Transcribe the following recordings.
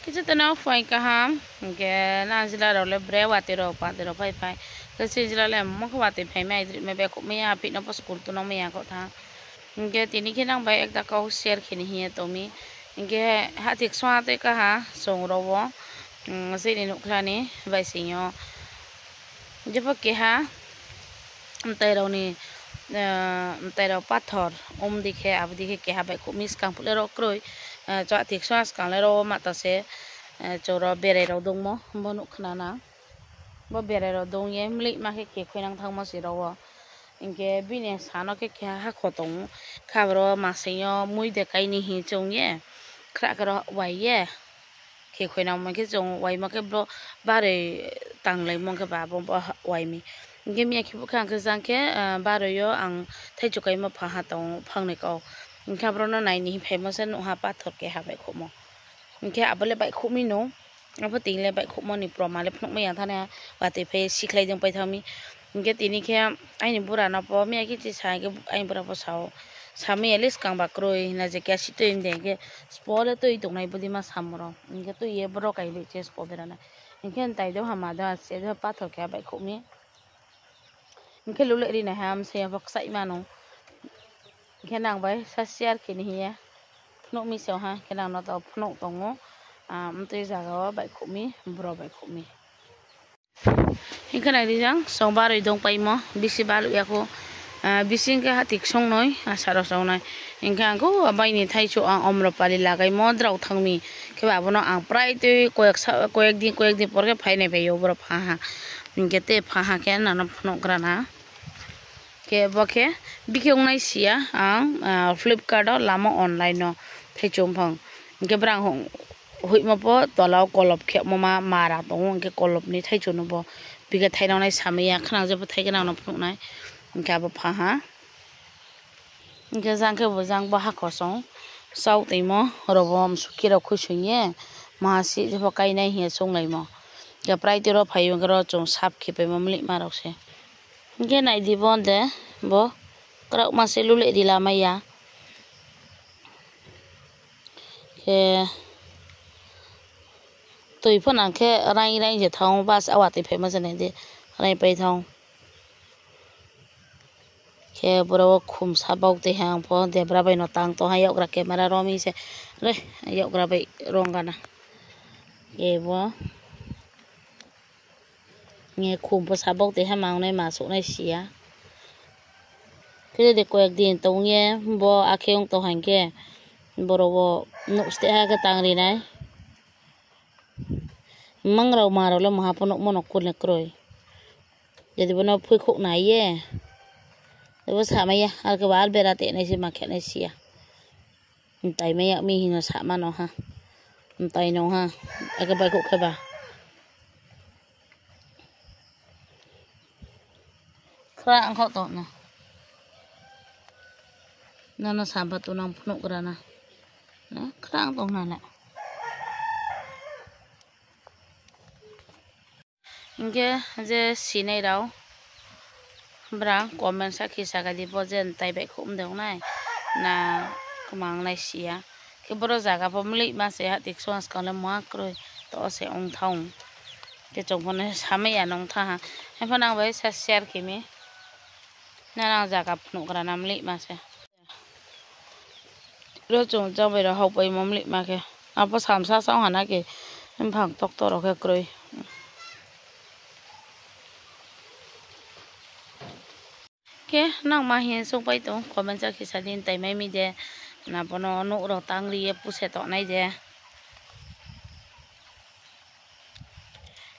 Kita tenau fai kaham, ke na jila role brewa tero pa tero fai fai. Kasi jila le mo kwa te fai mai me be ko me ya pit no pas school tu no me ya ko tha. Ke tini ke nang bai ekta kau share khini hi to mi. Ke ha tik swa te ka ha song ro wo. Se ni nukla ni bai sinyo. Je pa ke ha mtai ro ni mtai ro pathor dikhe ab dikhe ke ha bai ko mis kang pule ro kroi. Cho tik swa kang le ro ma ta se choro bere ro dong mo bonuk khna na bo bere ro dong ye mli ma ke khoi nang thang mo si ro wo inke bine sano ke ha khotong khabro ma se yo mui de kai ni hi chong ye khra kro wai ye ke khoi nang ma ke chong wai ma ke bro bare tang lai mo ke ba bo wai mi inke mi ki bu khang ke jang ke bare yo ang thai chu kai ma pha ha tong phang ne ko khabro no nai ni famous no ha pathor ke ha bai khomo inke abale bai khumi no apa tingle bai khomo ni proma le phok me ya thana wa te phe siklai jong pai thami inke tini ke ai ni bura na po me ki chi sai ke ai bura po sao sami elis kang ba kroi na je kya si to inde ke spole to i tong nai budi ma samro inke to ye bro kai le che spo bera na inke tai do ha ma da se do pathor ke bai khomi inke lule ri na ham se phok sai ma no inke nang bai sa share ki ni ya phok mi so ha ke nang no to phok tongo mtui jaga bai khumi bro bai khumi hingkana di jang song baroi dong pai mo bisi balu ya ko bising ke hatik song noi asaro song noi hingkang ko bai ni thai chu ang omro pali lagai mo drau thangmi ke ba bono ang prai te koek din por ke phai ne be yo bro pha ha hingke te pha ha ke na no phno grana ke boke bikyong nai sia ang Flipkart lamo online no thai chom phang hingke brang hong hui ma po tolaw kolop khe mama mara tong ke kolop ni thai chuno bo biga thai nang nai samya khana je bo thai kana no phuk nai ka bo pha ha ke jang ke bo jang bo ha ko song sau te mo robom suki ro khu sunye ma si je bo kai nai he song nai mo ke prai te ro phai yong ro chong sap khe pe mamli ma ro se ke nai di bon de bo kra ma se lu le di la ma ya ke tôi phân năng cái rai rai chỉ thong ba sao thì phải mà thế này đi rai bay thong cái bro khum sa bau te hang po de bra bay no tang to ha yok ra camera ro mi se re yok ra bay rong kana cái bo nghe khum po sa bau te ha mang này mà số này xía cái de ko din to nghe bo akheong to hang ke bro bo no ste ha ka tang ri nai mang rau mà rồi mà hapon nó cồn kroi jadi bono phui khok nai ye dewa sa maya al ke bal berate nai si makhe nai sia tai maya mi hino sa ma no ha tai no ha ake bai khok khe ba khra ang khok to na na sa ba tu nang phno gra na khra ang to na la inge je sinai rao bra comment sa khi sa ga di bojen tai bai khum deu nai na kumang nai sia ke bro jaga pamli ma se ha tik swas kala ma kroi to se ong thong ke chong phone same ya nong tha ha he phonang bai sa share ki mi na na jaga phnu gra namli ma se ro chong jang bai ro hau pai mamli ma ke apa sam sa sang hana ke phang tok to ro ke kroi ke nang ma hian song pai to comment sa khi sa din tai mai mi de na bono no ro tang ri pu se to nai de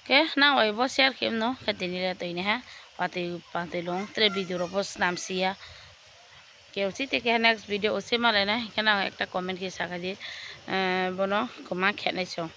ke nang oi bo share kem no ka tin le to ne ha pa te long tre video ro post nam sia ke usi te ke next video ose ma le na ke nang ekta comment ki sa ga di bono koma khe nai so